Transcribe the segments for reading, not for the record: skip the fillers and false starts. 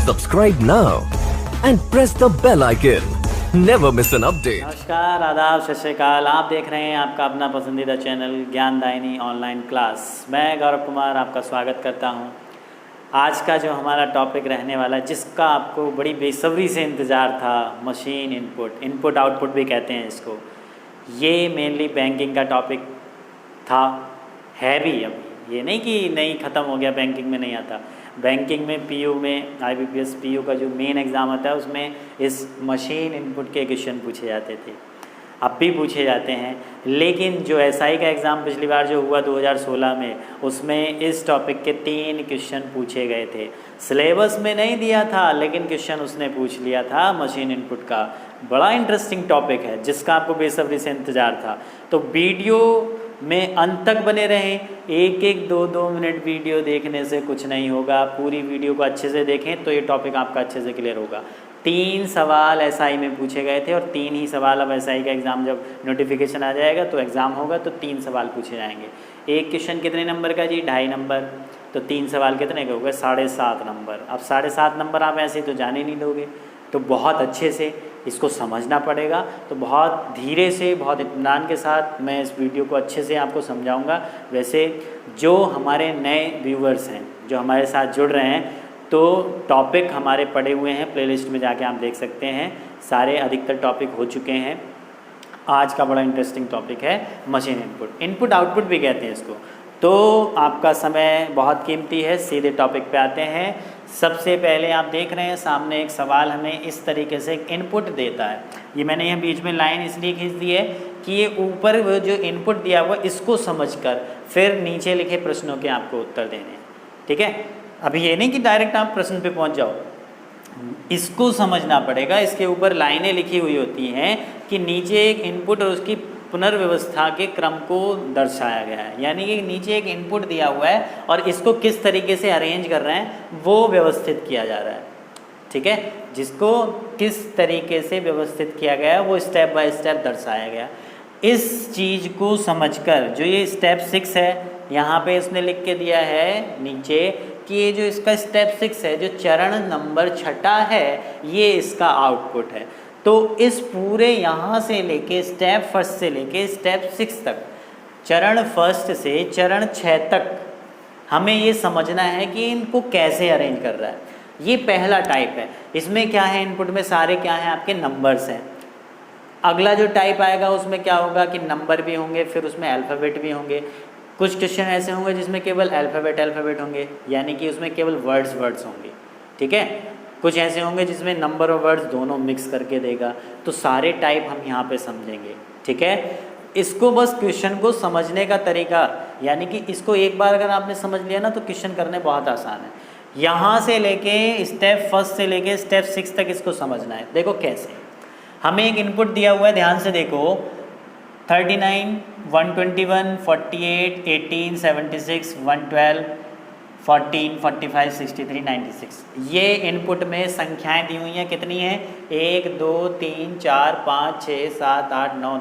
Subscribe now and press the bell icon. Never miss an update. नमस्कार, आदाब, सत श्री अकाल। आप देख रहे हैं आपका अपना पसंदीदा चैनल ज्ञानदायिनी ऑनलाइन क्लास। मैं गौरव कुमार आपका स्वागत करता हूं। आज का जो हमारा टॉपिक रहने वाला है, जिसका आपको बड़ी बेसब्री से इंतज़ार था, मशीन इनपुट आउटपुट भी कहते हैं इसको। ये मेनली बैंकिंग का टॉपिक था, है भी। अब ये नहीं कि नहीं ख़त्म हो गया, बैंकिंग में नहीं आता। बैंकिंग में पीयू में IBPS पीयू का जो मेन एग्ज़ाम आता है उसमें इस मशीन इनपुट के क्वेश्चन पूछे जाते थे, अब भी पूछे जाते हैं। लेकिन जो SI का एग्ज़ाम पिछली बार जो हुआ 2016 में, उसमें इस टॉपिक के 3 क्वेश्चन पूछे गए थे। सिलेबस में नहीं दिया था, लेकिन क्वेश्चन उसने पूछ लिया था मशीन इनपुट का। बड़ा इंटरेस्टिंग टॉपिक है जिसका आपको बेसब्री से इंतज़ार था। तो वीडियो में अंत तक बने रहें। एक 2 मिनट वीडियो देखने से कुछ नहीं होगा, पूरी वीडियो को अच्छे से देखें तो ये टॉपिक आपका अच्छे से क्लियर होगा। 3 सवाल SI में पूछे गए थे और 3 ही सवाल अब SI का एग्ज़ाम जब नोटिफिकेशन आ जाएगा तो एग्ज़ाम होगा तो 3 सवाल पूछे जाएंगे। एक क्वेश्चन कितने नंबर का जी? 2.5 नंबर। तो 3 सवाल कितने के हो गए? 7.5 नंबर। अब 7.5 नंबर आप ऐसे तो जाने नहीं दोगे, तो बहुत अच्छे से इसको समझना पड़ेगा। तो बहुत धीरे से, बहुत इत्मीनान के साथ मैं इस वीडियो को अच्छे से आपको समझाऊंगा। वैसे जो हमारे नए व्यूवर्स हैं, जो हमारे साथ जुड़ रहे हैं, तो टॉपिक हमारे पड़े हुए हैं, प्लेलिस्ट में जाके आप देख सकते हैं। सारे अधिकतर टॉपिक हो चुके हैं। आज का बड़ा इंटरेस्टिंग टॉपिक है मशीन इनपुट आउटपुट भी कहते हैं इसको। तो आपका समय बहुत कीमती है, सीधे टॉपिक पे आते हैं। सबसे पहले आप देख रहे हैं सामने एक सवाल हमें इस तरीके से इनपुट देता है। ये मैंने यहाँ बीच में लाइन इसलिए खींच दी है कि ये ऊपर वो जो इनपुट दिया हुआ इसको समझकर फिर नीचे लिखे प्रश्नों के आपको उत्तर देने हैं, ठीक है। अभी ये नहीं कि डायरेक्ट आप प्रश्न पे पहुँच जाओ, इसको समझना पड़ेगा। इसके ऊपर लाइनें लिखी हुई होती हैं कि नीचे एक इनपुट और उसकी पुनर्व्यवस्था के क्रम को दर्शाया गया है। यानी कि नीचे एक इनपुट दिया हुआ है और इसको किस तरीके से अरेंज कर रहे हैं वो व्यवस्थित किया जा रहा है, ठीक है। जिसको किस तरीके से व्यवस्थित किया गया है वो स्टेप बाय स्टेप दर्शाया गया। इस चीज़ को समझकर जो ये स्टेप 6 है, यहाँ पे इसने लिख के दिया है नीचे कि ये जो इसका स्टेप 6 है, जो चरण नंबर 6 है, ये इसका आउटपुट है। तो इस पूरे यहाँ से लेके स्टेप 1 से लेके स्टेप 6 तक, चरण 1 से चरण 6 तक हमें ये समझना है कि इनको कैसे अरेंज कर रहा है। ये पहला टाइप है। इसमें क्या है? इनपुट में सारे क्या हैं? आपके नंबर्स हैं। अगला जो टाइप आएगा उसमें क्या होगा कि नंबर भी होंगे, फिर उसमें अल्फ़ाबेट भी होंगे। कुछ क्वेश्चन ऐसे होंगे जिसमें केवल अल्फ़ाबेट होंगे, यानी कि उसमें केवल वर्ड्स होंगे, ठीक है। कुछ ऐसे होंगे जिसमें नंबर और वर्ड्स दोनों मिक्स करके देगा। तो सारे टाइप हम यहाँ पे समझेंगे, ठीक है। इसको बस क्वेश्चन को समझने का तरीका, यानी कि इसको एक बार अगर आपने समझ लिया ना तो क्वेश्चन करने बहुत आसान है। यहाँ से लेके स्टेप 1 से लेके स्टेप 6 तक इसको समझना है। देखो कैसे, हमें एक इनपुट दिया हुआ है, ध्यान से देखो। 39, 121, 48, 18, 76, 112, 14, 45, 63, 96। ये इनपुट में संख्याएं दी हुई हैं। कितनी हैं? 1, 2, 3, 4, 5, 6, 7, 8, 9,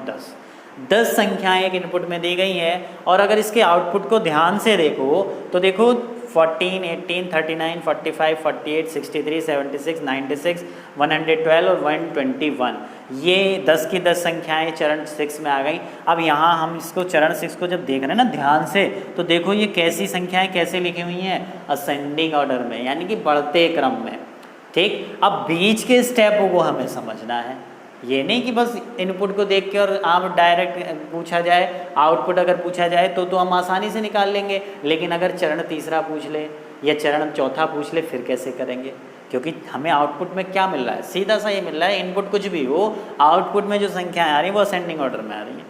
10 संख्याएं एक इनपुट में दी गई हैं। और अगर इसके आउटपुट को ध्यान से देखो तो देखो 14, 18, 39, 45, 48, 63, 76, 96, 112 और 121। ये 10 की 10 संख्याएं चरण 6 में आ गई। अब यहाँ हम इसको चरण 6 को जब देख रहे हैं ना ध्यान से, तो देखो ये कैसी संख्याएं कैसे लिखी हुई हैं? असेंडिंग ऑर्डर में, यानी कि बढ़ते क्रम में, ठीक। अब बीच के स्टेप को हमें समझना है। ये नहीं कि बस इनपुट को देख के और आप डायरेक्ट पूछा जाए, आउटपुट अगर पूछा जाए तो हम आसानी से निकाल लेंगे। लेकिन अगर चरण 3 पूछ ले या चरण 4 पूछ ले फिर कैसे करेंगे? क्योंकि हमें आउटपुट में क्या मिल रहा है? सीधा सा ये मिल रहा है, इनपुट कुछ भी हो, आउटपुट में जो संख्याएं आ रही हैं वो असेंडिंग ऑर्डर में आ रही हैं।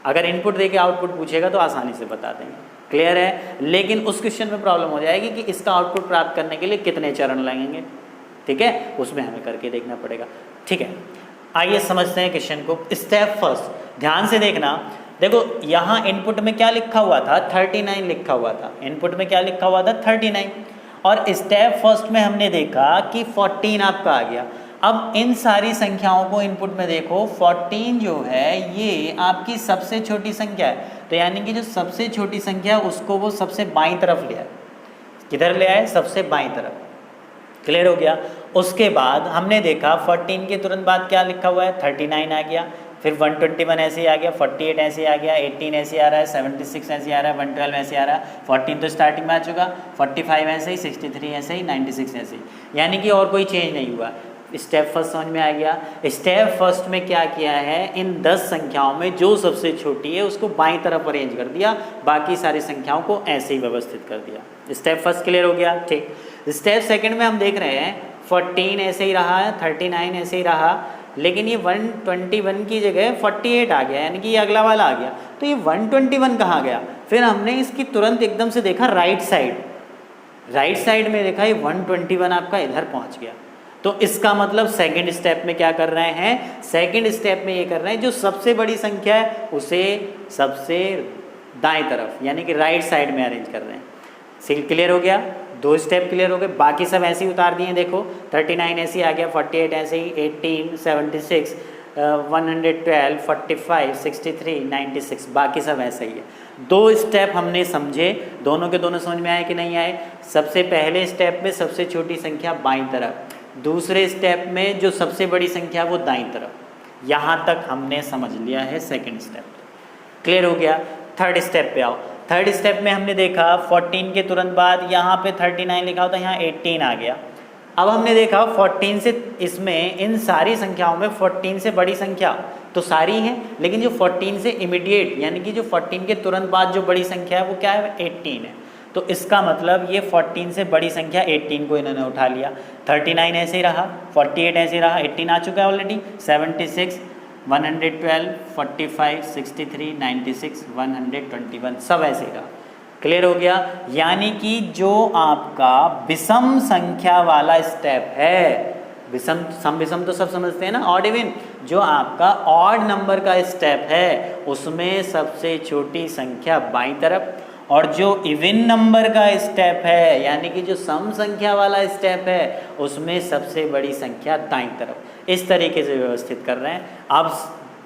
अगर इनपुट दे के आउटपुट पूछेगा तो आसानी से बता देंगे, क्लियर है। लेकिन उस क्वेश्चन में प्रॉब्लम हो जाएगी कि इसका आउटपुट प्राप्त करने के लिए कितने चरण लगेंगे, ठीक है। उसमें हमें करके देखना पड़ेगा, ठीक है। आइए समझते हैं क्वेश्चन को। स्टेप 1 ध्यान से देखना। देखो यहाँ इनपुट में क्या लिखा हुआ था? 39 लिखा हुआ था। इनपुट में क्या लिखा हुआ था? 39। और स्टेप 1 में हमने देखा कि 14 आपका आ गया। अब इन सारी संख्याओं को इनपुट में देखो, 14 जो है ये आपकी सबसे छोटी संख्या है। तो यानी कि जो सबसे छोटी संख्या उसको वो सबसे बाईं तरफ ले आए। किधर ले आए? सबसे बाईं तरफ। क्लियर हो गया। उसके बाद हमने देखा 14 के तुरंत बाद क्या लिखा हुआ है, 39 आ गया, फिर 121 ऐसे ही आ गया, 48 ऐसे ही आ गया, 18 ऐसे आ रहा है, 76 ऐसे आ रहा है, 112 ऐसे आ रहा है, 14 तो स्टार्टिंग में आ चुका, 45 ऐसे ही, 63 ऐसे ही, 96 ऐसे ही, यानी कि और कोई चेंज नहीं हुआ। स्टेप फर्स्ट समझ में आ गया। स्टेप फर्स्ट में क्या किया है, इन 10 संख्याओं में जो सबसे छोटी है उसको बाईं तरफ अरेंज कर दिया, बाकी सारी संख्याओं को ऐसे ही व्यवस्थित कर दिया। स्टेप फर्स्ट क्लियर हो गया, ठीक। स्टेप सेकंड में हम देख रहे हैं 14 ऐसे ही रहा है, 39 ऐसे ही रहा, लेकिन ये 121 की जगह 48 आ गया, यानी कि ये अगला वाला आ गया। तो ये 121 कहाँ गया, फिर हमने इसकी तुरंत एकदम से देखा राइट साइड में देखा ये 121 आपका इधर पहुँच गया। तो इसका मतलब सेकंड स्टेप में क्या कर रहे हैं, सेकंड स्टेप में ये कर रहे हैं जो सबसे बड़ी संख्या है उसे सबसे दाएं तरफ यानी कि राइट साइड में अरेंज कर रहे हैं। सील क्लियर हो गया, 2 स्टेप क्लियर हो गए, बाकी सब ऐसे ही उतार दिए। देखो 39 ऐसे ही आ गया, 48 ऐसे ही, 18, 76, 112, 45, 63, 96, बाकी सब ऐसे ही है। 2 स्टेप हमने समझे, दोनों के दोनों समझ में आए कि नहीं आए। सबसे पहले स्टेप में सबसे छोटी संख्या बाईं तरफ, दूसरे स्टेप में जो सबसे बड़ी संख्या वो दाईं तरफ। यहाँ तक हमने समझ लिया है सेकंड स्टेप, क्लियर हो गया। थर्ड स्टेप पे आओ। थर्ड स्टेप में हमने देखा 14 के तुरंत बाद यहाँ पे 39 लिखा होता, यहाँ 18 आ गया। अब हमने देखा 14 से, इसमें इन सारी संख्याओं में 14 से बड़ी संख्या तो सारी हैं, लेकिन जो 14 से इमीडिएट यानी कि जो 14 के तुरंत बाद जो बड़ी संख्या है वो क्या है, 18 है। तो इसका मतलब ये 14 से बड़ी संख्या 18 को इन्होंने उठा लिया। 39 ऐसे ही रहा, 48 ऐसे ही रहा, 18 आ चुका है ऑलरेडी, 76, 112, 45, 63, 96, 121 सब ऐसे ही रहा। क्लियर हो गया। यानी कि जो आपका विषम संख्या वाला स्टेप है, विषम सम विषम तो सब समझते हैं ना, ऑड इवन, जो आपका ऑड नंबर का स्टेप है उसमें सबसे छोटी संख्या बाईं तरफ, और जो इवन नंबर का स्टेप है यानी कि जो सम संख्या वाला स्टेप है उसमें सबसे बड़ी संख्या दाईं तरफ। इस तरीके से व्यवस्थित कर रहे हैं। अब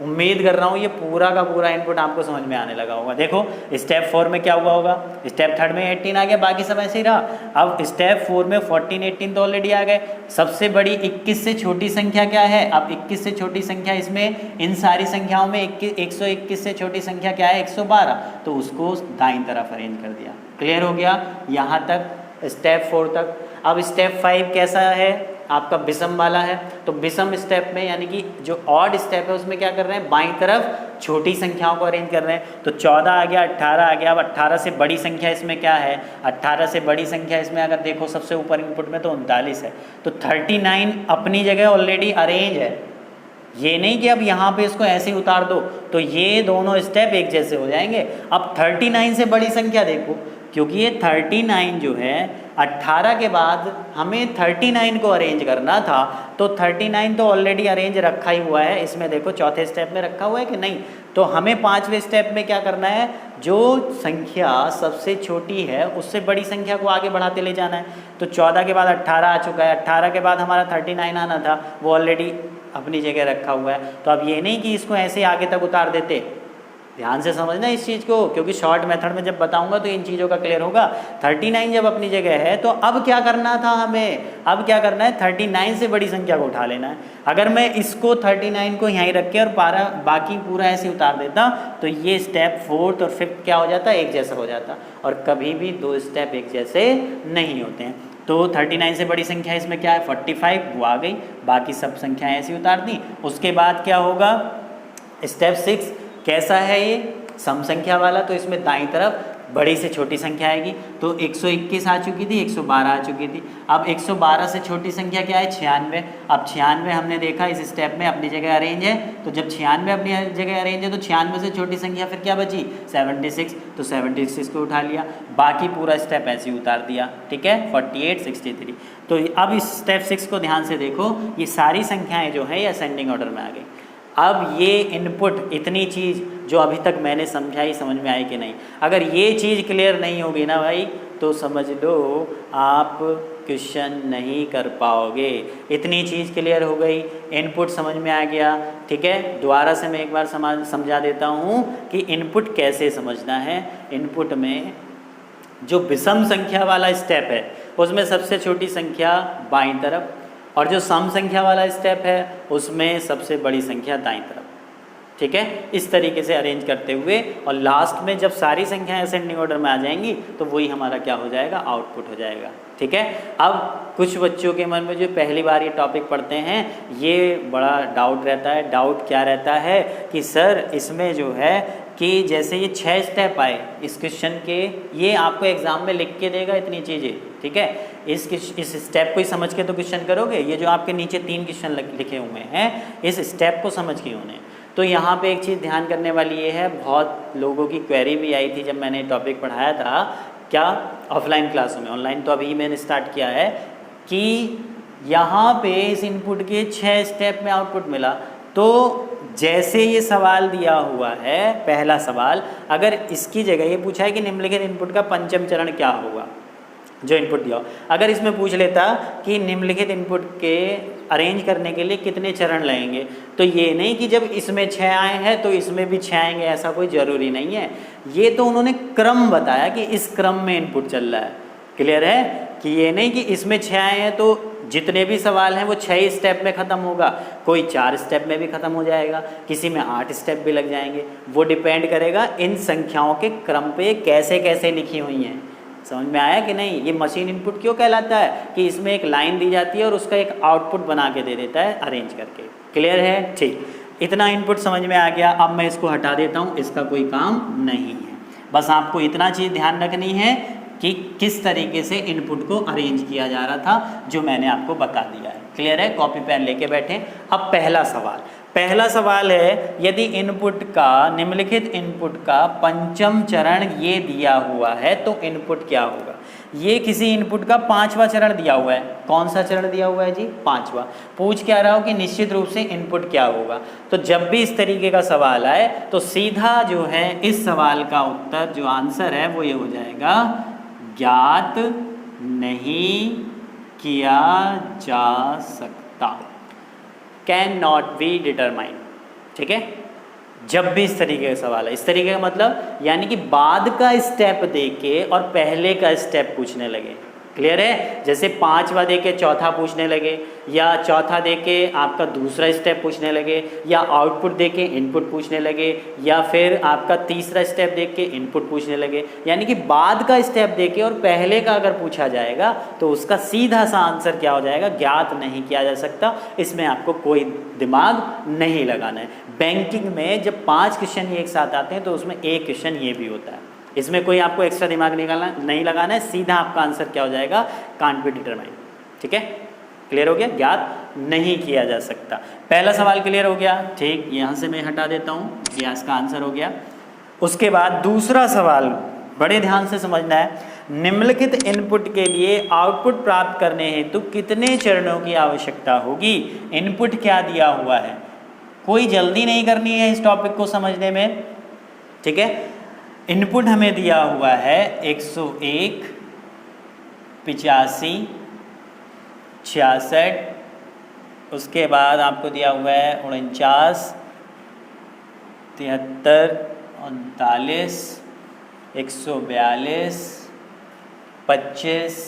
उम्मीद कर रहा हूँ ये पूरा का पूरा इनपुट आपको समझ में आने लगा होगा। देखो स्टेप 4 में क्या हुआ होगा, स्टेप थर्ड में 18 आ गया, बाकी सब ऐसे ही रहा। अब स्टेप 4 में 14, 18 तो ऑलरेडी आ गए। सबसे बड़ी 21 से छोटी संख्या क्या है, अब 21 से छोटी संख्या इसमें इन सारी संख्याओं में 121 से छोटी संख्या क्या है, 112, तो उसको दाईं तरफ अरेंज कर दिया। क्लियर हो गया यहाँ तक, स्टेप 4 तक। अब स्टेप 5 कैसा है, आपका विषम वाला है। तो विषम स्टेप में यानी कि जो ऑड स्टेप है उसमें क्या कर रहे हैं, बाईं तरफ छोटी संख्याओं को अरेंज कर रहे हैं। तो 14 आ गया, 18 आ गया। अब 18 से बड़ी संख्या इसमें क्या है, 18 से बड़ी संख्या इसमें अगर देखो सबसे ऊपर इनपुट में तो 39 है। तो 39 अपनी जगह ऑलरेडी अरेंज है, ये नहीं कि अब यहाँ पे इसको ऐसे ही उतार दो, तो ये दोनों स्टेप एक जैसे हो जाएंगे। अब 39 से बड़ी संख्या देखो, क्योंकि ये 39 जो है 18 के बाद हमें 39 को अरेंज करना था, तो 39 तो ऑलरेडी अरेंज रखा ही हुआ है। इसमें देखो चौथे स्टेप में रखा हुआ है कि नहीं, तो हमें 5वें स्टेप में क्या करना है, जो संख्या सबसे छोटी है उससे बड़ी संख्या को आगे बढ़ाते ले जाना है। तो 14 के बाद 18 आ चुका है, 18 के बाद हमारा 39 आना था, वो ऑलरेडी अपनी जगह रखा हुआ है। तो अब ये नहीं कि इसको ऐसे आगे तक उतार देते, ध्यान से समझना इस चीज़ को, क्योंकि शॉर्ट मेथड में जब बताऊंगा तो इन चीज़ों का क्लियर होगा। 39 जब अपनी जगह है तो अब क्या करना था हमें, अब क्या करना है, 39 से बड़ी संख्या को उठा लेना है। अगर मैं इसको 39 को यहीं रख के और बाकी पूरा ऐसे उतार देता तो ये स्टेप 4th और 5th क्या हो जाता, एक जैसा हो जाता। और कभी भी 2 स्टेप एक जैसे नहीं होते हैं। तो 39 से बड़ी संख्या इसमें क्या है, 45, वो आ गई, बाकी सब संख्याएँ ऐसी उतार दी। उसके बाद क्या होगा, स्टेप 6 कैसा है, ये सम संख्या वाला, तो इसमें दाईं तरफ बड़ी से छोटी संख्या आएगी। तो 121 आ चुकी थी, 112 आ चुकी थी। अब 112 से छोटी संख्या क्या है, 96। अब 96 हमने देखा इस स्टेप में अपनी जगह अरेंज है, तो जब 96 अपनी जगह अरेंज है तो 96 से छोटी संख्या फिर क्या बची, 76। तो 76 को उठा लिया, बाकी पूरा स्टेप ऐसे ही उतार दिया, ठीक है, 48, 63। तो अब इस स्टेप 6 को ध्यान से देखो, ये सारी संख्याएँ जो है ये असेंडिंग ऑर्डर में आ गई। अब ये इनपुट, इतनी चीज़ जो अभी तक मैंने समझाई, समझ में आई कि नहीं। अगर ये चीज़ क्लियर नहीं होगी ना भाई, तो समझ लो आप क्वेश्चन नहीं कर पाओगे। इतनी चीज़ क्लियर हो गई, इनपुट समझ में आ गया, ठीक है। दोबारा से मैं एक बार समझा देता हूँ कि इनपुट कैसे समझना है। इनपुट में जो विषम संख्या वाला स्टेप है उसमें सबसे छोटी संख्या बाईं तरफ और जो सम संख्या वाला स्टेप है उसमें सबसे बड़ी संख्या दाईं तरफ। ठीक है, इस तरीके से अरेंज करते हुए और लास्ट में जब सारी संख्याएं असेंडिंग ऑर्डर में आ जाएंगी तो वही हमारा क्या हो जाएगा, आउटपुट हो जाएगा। ठीक है, अब कुछ बच्चों के मन में जो पहली बार ये टॉपिक पढ़ते हैं ये बड़ा डाउट रहता है। डाउट क्या रहता है कि सर इसमें जो है कि जैसे ये 6 स्टेप आए इस क्वेश्चन के, ये आपको एग्जाम में लिख के देगा इतनी चीज़ें। ठीक है, इस स्टेप को ही समझ के तो क्वेश्चन करोगे। ये जो आपके नीचे 3 क्वेश्चन लिखे हुए हैं इस स्टेप को समझ के होने। तो यहाँ पे एक चीज़ ध्यान करने वाली ये है, बहुत लोगों की क्वेरी भी आई थी जब मैंने टॉपिक पढ़ाया था, क्या ऑफलाइन क्लासों में, ऑनलाइन तो अभी मैंने स्टार्ट किया है, कि यहाँ पे इस इनपुट के 6 स्टेप में आउटपुट मिला। तो जैसे ये सवाल दिया हुआ है पहला सवाल, अगर इसकी जगह ये पूछा है कि निम्नलिखित इनपुट का पंचम चरण क्या होगा, जो इनपुट दिया हो, अगर इसमें पूछ लेता कि निम्नलिखित इनपुट के अरेंज करने के लिए कितने चरण लगेंगे, तो ये नहीं कि जब इसमें 6 आए हैं तो इसमें भी 6 आएंगे, ऐसा कोई ज़रूरी नहीं है। ये तो उन्होंने क्रम बताया कि इस क्रम में इनपुट चल रहा है। क्लियर है कि ये नहीं कि इसमें 6 आए हैं तो जितने भी सवाल हैं वो 6 स्टेप में ख़त्म होगा, कोई 4 स्टेप में भी ख़त्म हो जाएगा, किसी में 8 स्टेप भी लग जाएंगे। वो डिपेंड करेगा इन संख्याओं के क्रम पे कैसे कैसे लिखी हुई हैं। समझ में आया कि नहीं? ये मशीन इनपुट क्यों कहलाता है कि इसमें एक लाइन दी जाती है और उसका एक आउटपुट बना के दे देता है अरेंज करके। क्लियर है? ठीक, इतना इनपुट समझ में आ गया। अब मैं इसको हटा देता हूँ, इसका कोई काम नहीं है। बस आपको इतना चीज़ ध्यान रखनी है कि किस तरीके से इनपुट को अरेंज किया जा रहा था, जो मैंने आपको बता दिया है। क्लियर है? कॉपी पेन लेके बैठें। अब पहला सवाल है, यदि इनपुट का, निम्नलिखित इनपुट का पंचम चरण ये दिया हुआ है तो इनपुट क्या होगा। ये किसी इनपुट का 5वां चरण दिया हुआ है। कौन सा चरण दिया हुआ है जी? 5वां। पूछ क्या रहा हो कि निश्चित रूप से इनपुट क्या होगा। तो जब भी इस तरीके का सवाल आए तो सीधा जो है इस सवाल का उत्तर, जो आंसर है वो ये हो जाएगा, ज्ञात नहीं किया जा सकता, कैन नॉट बी डिटरमाइंड। ठीक है, जब भी इस तरीके का सवाल है, इस तरीके का मतलब यानी कि बाद का स्टेप देके और पहले का स्टेप पूछने लगे। क्लियर है? जैसे 5वां देके चौथा पूछने लगे, या चौथा देके आपका दूसरा स्टेप पूछने लगे, या आउटपुट देके इनपुट पूछने लगे, या फिर आपका तीसरा स्टेप देख के इनपुट पूछने लगे। यानी कि बाद का स्टेप देके और पहले का अगर पूछा जाएगा तो उसका सीधा सा आंसर क्या हो जाएगा, ज्ञात नहीं किया जा सकता। इसमें आपको कोई दिमाग नहीं लगाना है। बैंकिंग में जब 5 क्वेश्चन एक साथ आते हैं तो उसमें एक क्वेश्चन ये भी होता है। इसमें कोई आपको एक्स्ट्रा दिमाग नहीं लगाना है, सीधा आपका आंसर क्या हो जाएगा, कांट बी डिटरमाइंड। ठीक है, क्लियर हो गया? ज्ञात नहीं किया जा सकता। पहला सवाल क्लियर हो गया। ठीक, यहाँ से मैं हटा देता हूँ, ये इसका आंसर हो गया। उसके बाद दूसरा सवाल बड़े ध्यान से समझना है। निम्नलिखित इनपुट के लिए आउटपुट प्राप्त करने हेतु कितने चरणों की आवश्यकता होगी। इनपुट क्या दिया हुआ है, कोई जल्दी नहीं करनी है इस टॉपिक को समझने में। ठीक है, इनपुट हमें दिया हुआ है 101, 85, 66, उसके बाद आपको दिया हुआ है 49, 73, 39, 142, 25,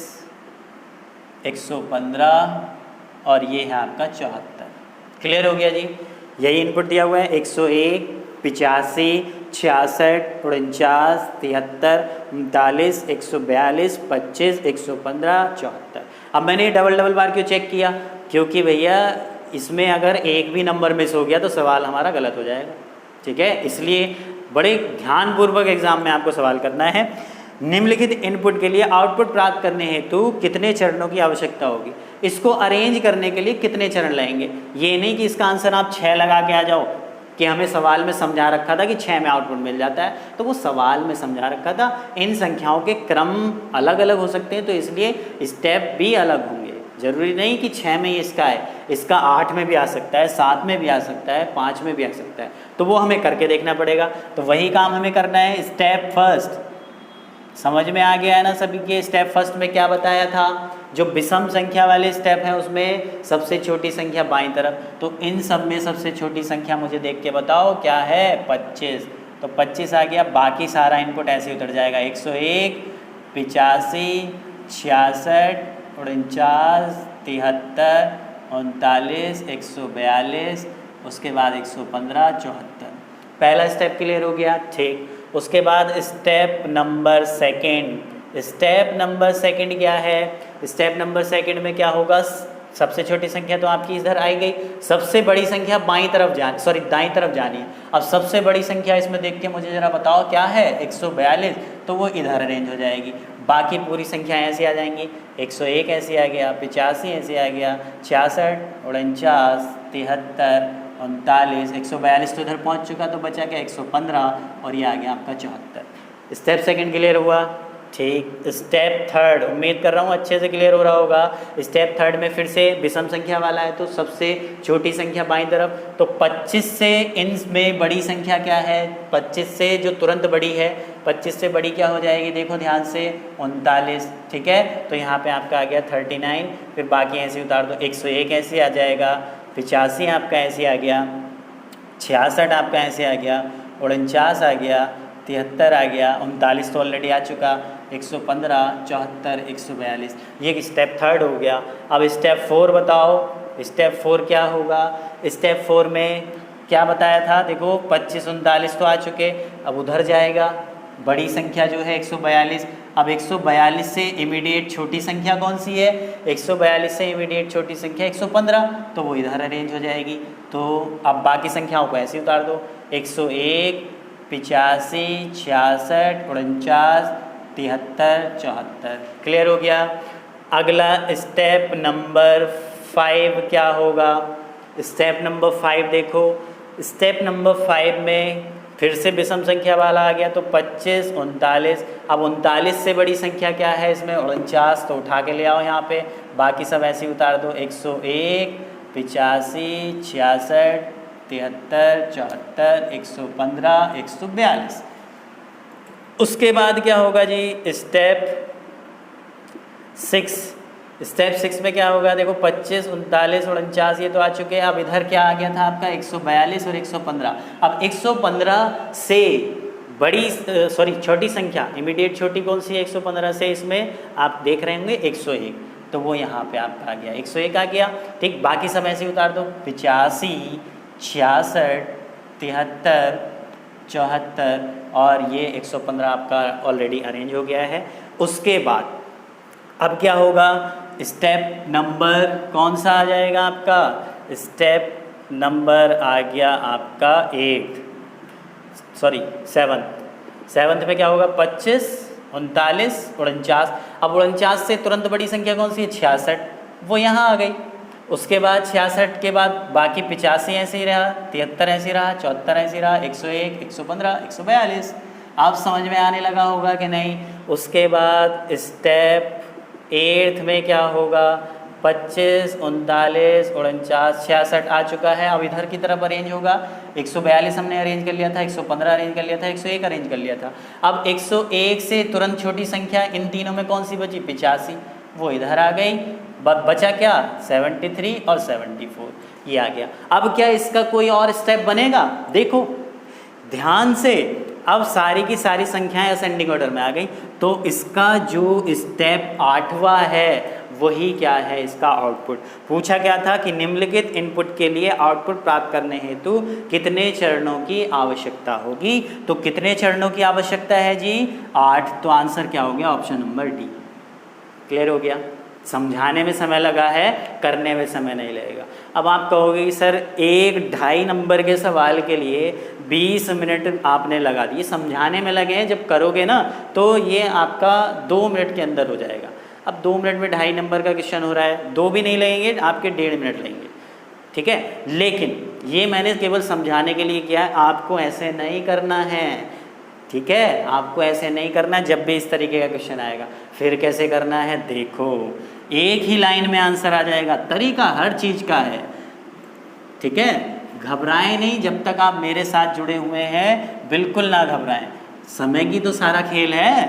115 और ये है आपका 74। क्लियर हो गया जी? यही इनपुट दिया हुआ है 101, 85, 66, 49, 73, 39, 142, 25, 115, 74। अब मैंने डबल बार क्यों चेक किया, क्योंकि भैया इसमें अगर एक भी नंबर मिस हो गया तो सवाल हमारा गलत हो जाएगा। ठीक है, इसलिए बड़े ध्यानपूर्वक एग्जाम में आपको सवाल करना है। निम्नलिखित इनपुट के लिए आउटपुट प्राप्त करने हेतु कितने चरणों की आवश्यकता होगी। इसको अरेंज करने के लिए कितने चरण लगेंगे। ये नहीं कि इसका आंसर आप 6 लगा के आ जाओ, कि हमें सवाल में समझा रखा था कि 6 में आउटपुट मिल जाता है, तो वो सवाल में समझा रखा था। इन संख्याओं के क्रम अलग अलग हो सकते हैं, तो इसलिए स्टेप भी अलग होंगे। ज़रूरी नहीं कि 6 में ही इसका है, इसका 8 में भी आ सकता है, 7 में भी आ सकता है, 5 में भी आ सकता है। तो वो हमें करके देखना पड़ेगा। तो वही काम हमें करना है। स्टेप फर्स्ट समझ में आ गया है ना सभी के? स्टेप फर्स्ट में क्या बताया था, जो विषम संख्या वाले स्टेप हैं उसमें सबसे छोटी संख्या बाईं तरफ। तो इन सब में सबसे छोटी संख्या मुझे देख के बताओ क्या है, 25। तो 25 आ गया, बाकी सारा इनपुट ऐसे उतर जाएगा। 101, 85, 66, 49, 73, 39, 142, उसके बाद 115, 74। पहला स्टेप क्लियर हो गया, ठीक। उसके बाद step number second. Step number second क्या है? स्टेप नंबर सेकंड में क्या होगा? सबसे छोटी संख्या तो आपकी इधर आई गई, सबसे बड़ी संख्या दाईं तरफ जानी है। अब सबसे बड़ी संख्या इसमें देख के मुझे ज़रा बताओ क्या है? 142, तो वो इधर अरेंज हो जाएगी। बाकी पूरी संख्या ऐसे आ जाएंगी, 101 ऐसे आ गया, 85 ऐसे आ गया, 66, 49, 73, 39, 142 तो इधर पहुंच चुका, तो बचा क्या? 115, और ये आ गया आपका 74। स्टेप सेकंड क्लियर हुआ, ठीक। स्टेप थर्ड, उम्मीद कर रहा हूँ अच्छे से क्लियर हो रहा होगा। स्टेप थर्ड में फिर से विषम संख्या वाला है, तो सबसे छोटी संख्या बाईं तरफ, तो 25 से इनमें बड़ी संख्या क्या है? 25 से जो तुरंत बड़ी है, 25 से बड़ी क्या हो जाएगी? देखो ध्यान से, 39, ठीक है। तो यहाँ पे आपका आ गया 39, फिर बाकी ऐसे उतार दो, 101 ऐसे आ जाएगा, 85 आपका ऐसे आ गया, 66 आपका ऐसे आ गया, 49 आ गया, 73 आ गया, 39 तो ऑलरेडी आ चुका, 115, 74, 142। ये स्टेप थर्ड हो गया। अब स्टेप 4 बताओ, स्टेप 4 क्या होगा? स्टेप 4 में क्या बताया था? देखो 25, 39 तो आ चुके, अब उधर जाएगा, बड़ी संख्या जो है 142। अब 142 से इमीडिएट छोटी संख्या कौन सी है? 142 से इमीडिएट छोटी संख्या 115, तो वो इधर अरेंज हो जाएगी। तो अब बाकी संख्याओं को ऐसे उतार दो, 101, 85, 66, 49, 73, 74। क्लियर हो गया। अगला स्टेप नंबर 5 क्या होगा? स्टेप नंबर 5 देखो, स्टेप नंबर 5 में फिर से विषम संख्या वाला आ गया, तो 25, 39। अब 39 से बड़ी संख्या क्या है इसमें? 49, तो उठा के ले आओ यहाँ पे, बाकी सब ऐसे ही उतार दो, 101, 85, 66, 73, 74, 115, 142। उसके बाद क्या होगा जी? स्टेप 6। स्टेप 6 में क्या होगा? देखो 25, 39, 49 ये तो आ चुके हैं। अब इधर क्या आ गया था आपका? 142 और 115। अब 115 से बड़ी छोटी संख्या, इमीडिएट छोटी कौन सी है? 115 से इसमें आप देख रहे होंगे 101, तो वो यहाँ पे आपका आ गया, 101 आ गया, ठीक। बाकी सब ऐसे उतार दो, 85, 66, 73, 74, और ये 115 आपका ऑलरेडी अरेंज हो गया है। उसके बाद अब क्या होगा? स्टेप नंबर कौन सा आ जाएगा आपका? स्टेप नंबर आ गया आपका 7th में क्या होगा? 25, 39, 49। अब 49 से तुरंत बड़ी संख्या कौन सी है? 66, वो यहाँ आ गई। उसके बाद 66 के बाद बाकी 85 ऐसे ही रहा, 73 ऐसे ही रहा, 74 ऐसे ही रहा, 101, 115, 142। आप समझ में आने लगा होगा कि नहीं? उसके बाद स्टेप 8 में क्या होगा? 25, 39, 49, 66 आ चुका है। अब इधर की तरफ अरेंज होगा, 142 हमने अरेंज कर लिया था, 115 अरेंज कर लिया था, 101 अरेंज कर लिया था। अब 101 से तुरंत छोटी संख्या इन तीनों में कौन सी बची? 85, वो इधर आ गई। बचा क्या? 73 और 74, ये आ गया। अब क्या इसका कोई और स्टेप बनेगा? देखो ध्यान से, अब सारी की सारी संख्याएं असेंडिंग ऑर्डर में आ गई, तो इसका जो स्टेप 8वां है वही क्या है? इसका आउटपुट। पूछा क्या था कि निम्नलिखित इनपुट के लिए आउटपुट प्राप्त करने हेतु कितने चरणों की आवश्यकता होगी? तो कितने चरणों की आवश्यकता है जी? 8। तो आंसर क्या हो गया? Option number D. क्लियर हो गया? समझाने में समय लगा है, करने में समय नहीं लगेगा। अब आप कहोगे कि सर 1-2.5 नंबर के सवाल के लिए 20 मिनट आपने लगा दिए, समझाने में लगे हैं, जब करोगे ना तो ये आपका 2 मिनट के अंदर हो जाएगा। अब 2 मिनट में 2.5 नंबर का क्वेश्चन हो रहा है, 2 भी नहीं लगेंगे, आपके 1.5 मिनट लगेंगे, ठीक है। लेकिन ये मैंने केवल समझाने के लिए किया है, आपको ऐसे नहीं करना है, ठीक है। आपको ऐसे नहीं करना। जब भी इस तरीके का क्वेश्चन आएगा फिर कैसे करना है? देखो एक ही लाइन में आंसर आ जाएगा, तरीका हर चीज़ का है, ठीक है। घबराएं नहीं, जब तक आप मेरे साथ जुड़े हुए हैं बिल्कुल ना घबराएं। समय की तो सारा खेल है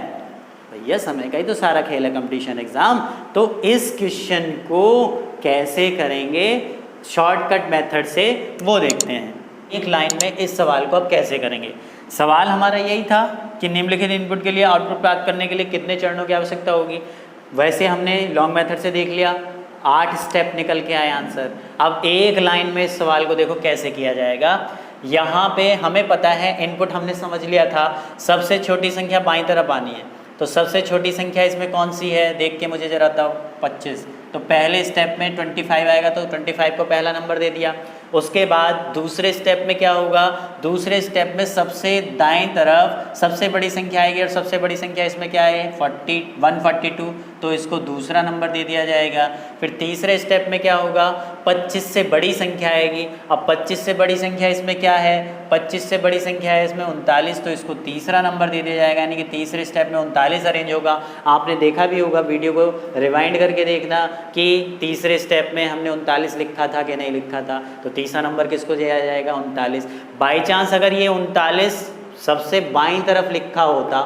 भैया, समय का ही तो सारा खेल है कंपटीशन एग्ज़ाम। तो इस क्वेश्चन को कैसे करेंगे शॉर्टकट मेथड से, वो देखते हैं। एक लाइन में इस सवाल को अब कैसे करेंगे? सवाल हमारा यही था कि निम्नलिखित इनपुट के लिए आउटपुट प्राप्त करने के लिए कितने चरणों की आवश्यकता होगी। वैसे हमने लॉन्ग मेथड से देख लिया, 8 स्टेप निकल के आए आंसर। अब एक लाइन में इस सवाल को देखो कैसे किया जाएगा। यहाँ पे हमें पता है इनपुट हमने समझ लिया था, सबसे छोटी संख्या बाईं तरफ आनी है। तो सबसे छोटी संख्या इसमें कौन सी है देख के मुझे जरा बताओ, 25। तो पहले स्टेप में 25 आएगा तो 25 को पहला नंबर दे दिया। उसके बाद दूसरे स्टेप में क्या होगा, दूसरे स्टेप में सबसे दाएं तरफ सबसे बड़ी संख्या आएगी और सबसे बड़ी संख्या इसमें क्या है 142, तो इसको दूसरा नंबर दे दिया जाएगा। फिर तीसरे स्टेप में क्या होगा, 25 से बड़ी संख्या आएगी। अब 25 से बड़ी संख्या इसमें क्या है, 25 से बड़ी संख्या है इसमें 39, तो इसको तीसरा नंबर दे दिया जाएगा, यानी कि तीसरे स्टेप में 39 अरेंज होगा। आपने देखा भी होगा, वीडियो को रिवाइंड करके देखना कि तीसरे स्टेप में हमने 39 लिखा था कि नहीं लिखा था। तो तीसरा नंबर किसको दिया जाएगा, 39। बाई चांस अगर ये 39 सबसे बाईं तरफ लिखा होता,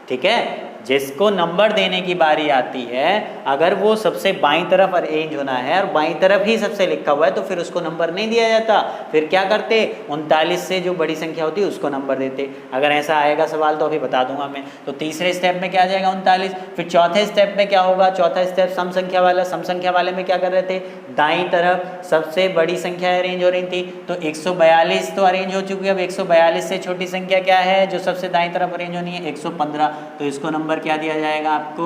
ठीक है, जिसको नंबर देने की बारी आती है, अगर वो सबसे बाईं तरफ अरेंज होना है और बाईं तरफ ही सबसे लिखा हुआ है तो फिर उसको नंबर नहीं दिया जाता। फिर क्या करते, 39 से जो बड़ी संख्या होती है उसको नंबर देते। अगर ऐसा आएगा सवाल तो अभी बता दूंगा मैं। तो तीसरे स्टेप में क्या आ जाएगा 39। फिर चौथे स्टेप में क्या होगा, चौथा स्टेप सम संख्या वाला। सम संख्या वाले में क्या कर रहे थे, दाईं तरफ सबसे बड़ी संख्या अरेंज हो रही थी, तो 142 तो अरेंज हो चुकी है। अब 142 से छोटी संख्या क्या है जो सबसे दाईं तरफ अरेंज होनी है, 115, तो इसको नंबर क्या दिया जाएगा, आपको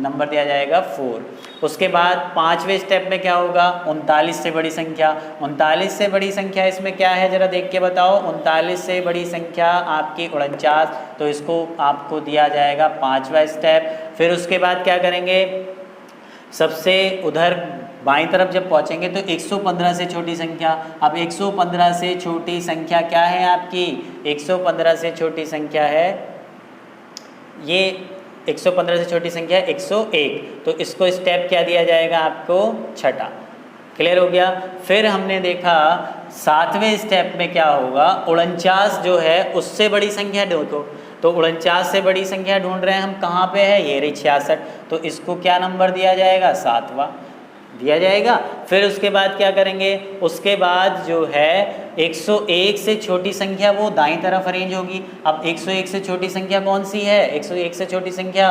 नंबर दिया जाएगा 4। उसके बाद पांचवें स्टेप में क्या होगा, 39 से बड़ी संख्या। 39 से बड़ी संख्या इसमें क्या है जरा देख के बताओ, 39 से बड़ी संख्या आपकी 49, तो इसको आपको दिया जाएगा पांचवा स्टेप। फिर उसके बाद क्या करेंगे, सबसे उधर बाईं तरफ जब पहुंचेंगे तो 115 से छोटी संख्या। अब 115 से छोटी संख्या क्या है आपकी, 115 से छोटी संख्या है ये 115 से छोटी संख्या है 101, तो इसको स्टेप क्या दिया जाएगा आपको, छठा। क्लियर हो गया। फिर हमने देखा सातवें स्टेप में क्या होगा, 49 जो है उससे बड़ी संख्या ढूंढो। तो 49 से बड़ी संख्या ढूंढ रहे हैं हम, कहाँ पे है, ये रही 66, तो इसको क्या नंबर दिया जाएगा, 7वां दिया जाएगा। फिर उसके बाद क्या करेंगे, उसके बाद जो है 101 से छोटी संख्या वो दाईं तरफ अरेंज होगी। अब 101 से छोटी संख्या कौन सी है, 101 से छोटी संख्या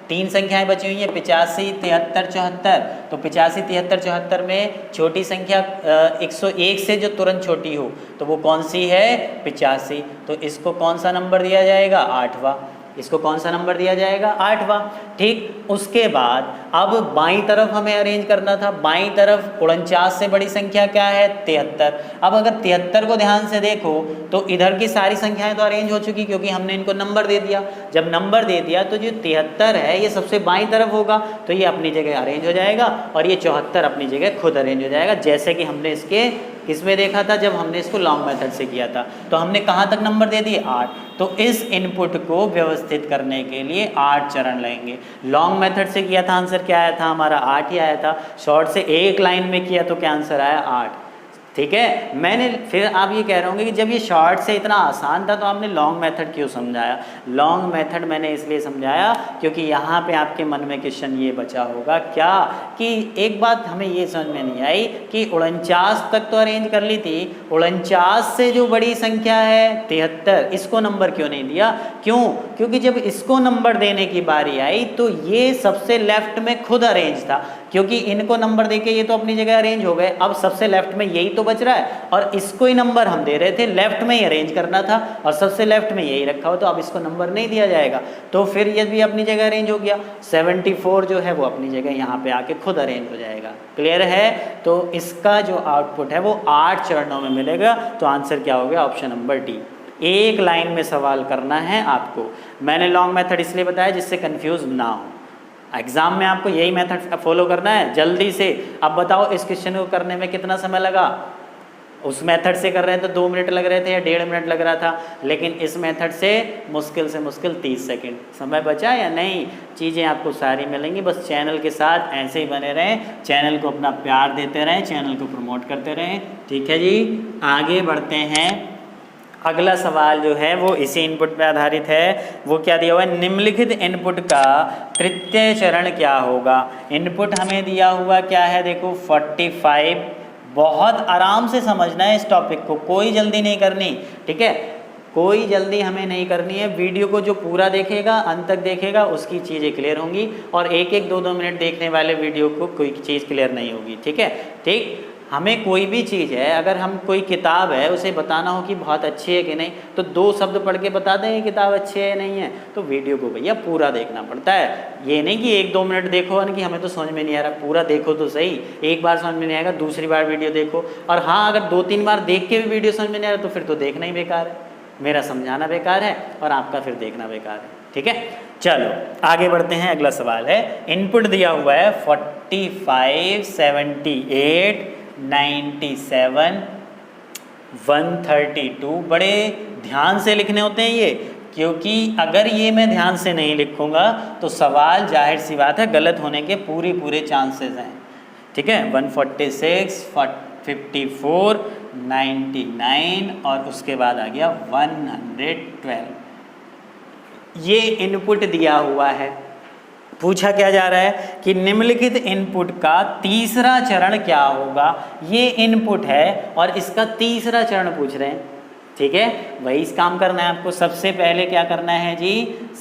3 संख्याएं बची हुई हैं, 85, 73, 74। तो 85, 73, 74 में छोटी संख्या 101 से जो तुरंत छोटी हो तो वो कौन सी है, 85, तो इसको कौन सा नंबर दिया जाएगा, 8वां। इसको कौन सा नंबर दिया जाएगा, 8वां। ठीक, उसके बाद अब बाईं तरफ हमें अरेंज करना था। बाईं तरफ 49 से बड़ी संख्या क्या है, 73। अब अगर 73 को ध्यान से देखो तो इधर की सारी संख्याएं तो अरेंज हो चुकी, क्योंकि हमने इनको नंबर दे दिया। जब नंबर दे दिया तो जो 73 है ये सबसे बाईं तरफ होगा, तो ये अपनी जगह अरेंज हो जाएगा और ये 74 अपनी जगह खुद अरेंज हो जाएगा, जैसे कि हमने इसके किसमें देखा था, जब हमने इसको लॉन्ग मेथड से किया था। तो हमने कहाँ तक नंबर दे दिए, 8। तो इस इनपुट को व्यवस्थित करने के लिए 8 चरण लगेंगे। लॉन्ग मेथड से किया था, आंसर क्या आया था हमारा, 8 ही आया था। शॉर्ट से एक लाइन में किया तो क्या आंसर आया, 8। ठीक है, मैंने फिर आप ये कह रहे होंगे कि जब ये शॉर्ट से इतना आसान था तो आपने लॉन्ग मेथड क्यों समझाया। लॉन्ग मेथड मैंने इसलिए समझाया क्योंकि यहाँ पे आपके मन में क्वेश्चन ये बचा होगा क्या, कि एक बात हमें ये समझ में नहीं आई कि 49 तक तो अरेंज कर ली थी, 49 से जो बड़ी संख्या है 73, इसको नंबर क्यों नहीं दिया। क्यों, क्योंकि जब इसको नंबर देने की बारी आई तो ये सबसे लेफ्ट में खुद अरेंज था, क्योंकि इनको नंबर देके ये तो अपनी जगह अरेंज हो गए। अब सबसे लेफ्ट में यही तो बच रहा है और इसको ही नंबर हम दे रहे थे, लेफ्ट में ही अरेंज करना था और सबसे लेफ्ट में यही रखा हो, तो अब इसको नंबर नहीं दिया जाएगा। तो फिर ये भी अपनी जगह अरेंज हो गया, 74 जो है वो अपनी जगह यहाँ पे आके खुद अरेंज हो जाएगा। क्लियर है। तो इसका जो आउटपुट है वो 8 चरणों में मिलेगा। तो आंसर क्या हो गया, ऑप्शन नंबर डी। एक लाइन में सवाल करना है आपको। मैंने लॉन्ग मेथड इसलिए बताया जिससे कंफ्यूज ना हो, एग्जाम में आपको यही मेथड फॉलो करना है जल्दी से। अब बताओ इस क्वेश्चन को करने में कितना समय लगा, उस मेथड से कर रहे हैं तो 2 मिनट लग रहे थे या 1.5 मिनट लग रहा था, लेकिन इस मेथड से मुश्किल 30 सेकंड समय बचा या नहीं। चीज़ें आपको सारी मिलेंगी, बस चैनल के साथ ऐसे ही बने रहें, चैनल को अपना प्यार देते रहें, चैनल को प्रमोट करते रहें। ठीक है जी, आगे बढ़ते हैं। अगला सवाल जो है वो इसी इनपुट पे आधारित है। वो क्या दिया हुआ है, निम्नलिखित इनपुट का तृतीय चरण क्या होगा। इनपुट हमें दिया हुआ क्या है, देखो 45। बहुत आराम से समझना है इस टॉपिक को, कोई जल्दी नहीं करनी, ठीक है। कोई जल्दी हमें नहीं करनी है। वीडियो को जो पूरा देखेगा, अंत तक देखेगा, उसकी चीज़ें क्लियर होंगी, और एक एक 2-2 मिनट देखने वाले वीडियो को कोई चीज़ क्लियर नहीं होगी। ठीक है, ठीक। हमें कोई भी चीज़ है, अगर हम कोई किताब है उसे बताना हो कि बहुत अच्छी है कि नहीं, तो 2 शब्द पढ़ के बता देंगे किताब अच्छी है या नहीं है। तो वीडियो को भैया पूरा देखना पड़ता है। ये नहीं कि 1-2 मिनट देखो कि हमें तो समझ में नहीं आ रहा, पूरा देखो तो सही। एक बार समझ में नहीं आएगा, दूसरी बार वीडियो देखो। और हाँ, अगर 2-3 बार देख के भी वीडियो समझ में नहीं आ रहा तो फिर तो देखना ही बेकार है। मेरा समझाना बेकार है और आपका फिर देखना बेकार है। ठीक है, चलो आगे बढ़ते हैं। अगला सवाल है, इनपुट दिया हुआ है 45, 78, 97, 132। बड़े ध्यान से लिखने होते हैं ये, क्योंकि अगर ये मैं ध्यान से नहीं लिखूंगा तो सवाल जाहिर सी बात है गलत होने के पूरे चांसेस हैं। ठीक है, 146, 54, 99 और उसके बाद आ गया 112। ये इनपुट दिया हुआ है। पूछा क्या जा रहा है कि निम्नलिखित इनपुट का तीसरा चरण क्या होगा। ये इनपुट है और इसका तीसरा चरण पूछ रहे हैं। ठीक है, वही इस काम करना है आपको। सबसे पहले क्या करना है जी,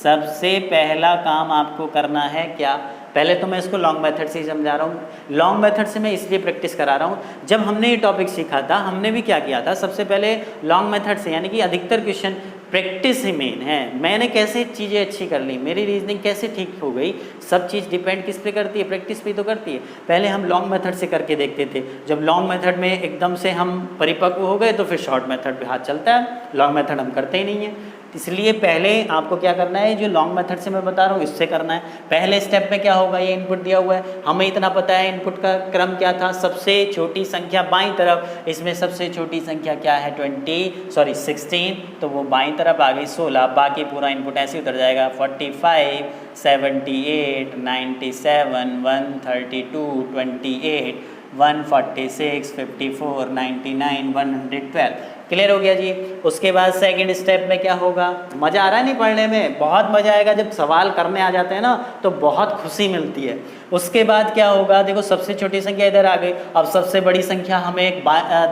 सबसे पहला काम आपको करना है क्या, पहले तो मैं इसको लॉन्ग मेथड से ही समझा रहा हूँ। लॉन्ग मेथड से मैं इसलिए प्रैक्टिस करा रहा हूँ, जब हमने ये टॉपिक सीखा था हमने भी क्या किया था, सबसे पहले लॉन्ग मेथड से, यानी कि अधिकतर क्वेश्चन प्रैक्टिस ही मेन है। मैंने कैसे चीज़ें अच्छी कर ली, मेरी रीजनिंग कैसे ठीक हो गई, सब चीज़ डिपेंड किस पे करती है, प्रैक्टिस पे तो करती है। पहले हम लॉन्ग मेथड से करके देखते थे, जब लॉन्ग मेथड में एकदम से हम परिपक्व हो गए तो फिर शॉर्ट मेथड पे हाथ चलता है, लॉन्ग मेथड हम करते ही नहीं है। इसलिए पहले आपको क्या करना है, जो लॉन्ग मेथड से मैं बता रहा हूँ इससे करना है। पहले स्टेप में क्या होगा, ये इनपुट दिया हुआ है, हमें इतना पता है इनपुट का क्रम क्या था, सबसे छोटी संख्या बाईं तरफ, इसमें सबसे छोटी संख्या क्या है 16, तो वो बाईं तरफ आ गई 16, बाकी पूरा इनपुट ऐसे उतर जाएगा 45, 78, 97, 132, 28, 146, 54, 99, 112। क्लियर हो गया जी। उसके बाद सेकंड स्टेप में क्या होगा, मज़ा आ रहा है नहीं पढ़ने में, बहुत मज़ा आएगा जब सवाल करने आ जाते हैं ना तो बहुत खुशी मिलती है। उसके बाद क्या होगा, देखो सबसे छोटी संख्या इधर आ गई, अब सबसे बड़ी संख्या हमें एक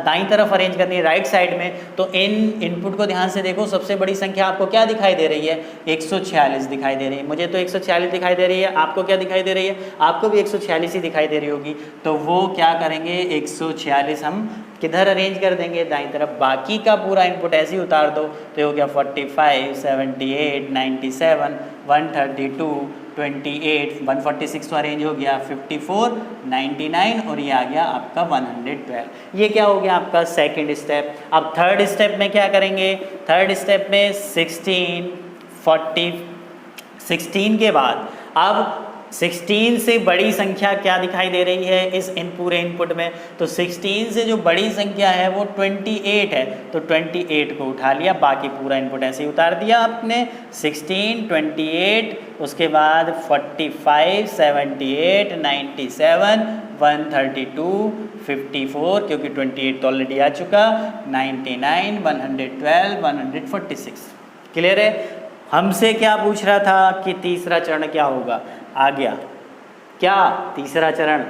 दाईं तरफ अरेंज करनी है, राइट साइड में। तो इन इनपुट को ध्यान से देखो, सबसे बड़ी संख्या आपको क्या दिखाई दे रही है, 146 दिखाई दे रही है। मुझे तो 146 दिखाई दे रही है, आपको क्या दिखाई दे रही है, आपको भी 146 ही दिखाई दे रही होगी। तो वो क्या करेंगे, 146 हम किधर अरेंज कर देंगे, दाईं तरफ। बाकी का पूरा इनपुट ऐसे ही उतार दो, तो हो गया 45, 78, 97, 132, 28, 146 तो अरेंज हो गया, 54, 99 और ये आ गया आपका 112। ये क्या हो गया आपका सेकंड स्टेप। अब थर्ड स्टेप में क्या करेंगे, थर्ड स्टेप में 16, 40, 16 के बाद अब 16 से बड़ी संख्या क्या दिखाई दे रही है इस पूरे इनपुट में, तो 16 से जो बड़ी संख्या है वो 28 है, तो 28 को उठा लिया, बाकी पूरा इनपुट ऐसे ही उतार दिया आपने। 16, 28, उसके बाद 45, 78, 97, 132, 54 क्योंकि 28 तो ऑलरेडी आ चुका, 99, 112, 146। क्लियर है। हमसे क्या पूछ रहा था कि तीसरा चरण क्या होगा, आ गया क्या तीसरा चरण।